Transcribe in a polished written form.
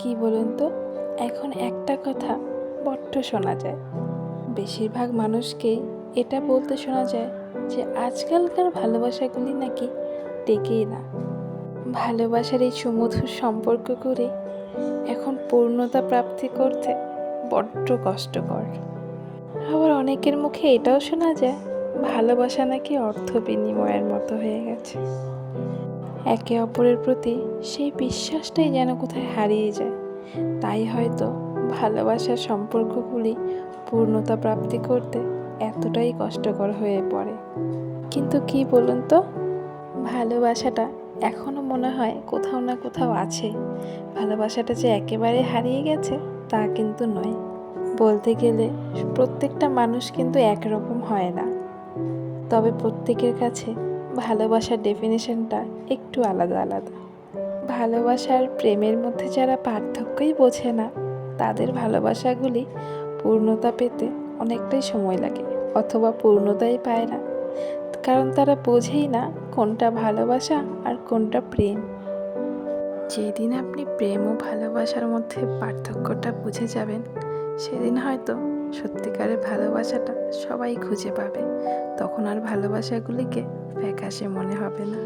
কি বলুন তো, এখন একটা কথা বড্ড শোনা যায়। বেশিরভাগ মানুষকেই এটা বলতে শোনা যায় যে আজকালকার ভালোবাসাগুলি নাকি টেকেই না। ভালোবাসার এই সুমধুর সম্পর্ক করে এখন পূর্ণতা প্রাপ্তি করতে বড্ড কষ্টকর। আবার অনেকের মুখে এটাও শোনা যায় ভালোবাসা নাকি অর্থ বিনিময়ের মতো হয়ে গেছে। একে অপরের প্রতি সেই বিশ্বাসটাই যেন কোথায় হারিয়ে যায়। তাই হয়তো ভালোবাসার সম্পর্কগুলি পূর্ণতা প্রাপ্তি করতে এতটাই কষ্টকর হয়ে পড়ে। কিন্তু কি বলুন তো, ভালোবাসাটা এখনও মনে হয় কোথাও না কোথাও আছে। ভালোবাসাটা যে একেবারে হারিয়ে গেছে তা কিন্তু নয়। বলতে গেলে প্রত্যেকটা মানুষ কিন্তু একরকম হয় না, তবে প্রত্যেকের কাছে ভালোবাসার ডেফিনেশনটা একটু আলাদা আলাদা। ভালোবাসার প্রেমের মধ্যে যারা পার্থক্যই বোঝে না, তাদের ভালোবাসাগুলি পূর্ণতা পেতে অনেকটাই সময় লাগে, অথবা পূর্ণতাই পায় না, কারণ তারা বোঝেই না কোনটা ভালোবাসা আর কোনটা প্রেম। যেদিন আপনি প্রেম ও ভালোবাসার মধ্যে পার্থক্যটা বুঝে যাবেন, সেদিন হয়তো সত্যিকারের ভালোবাসাটা সবাই খুঁজে পাবে। তখন আর ভালোবাসাগুলিকে ফ্যাকাশে মনে হবে না।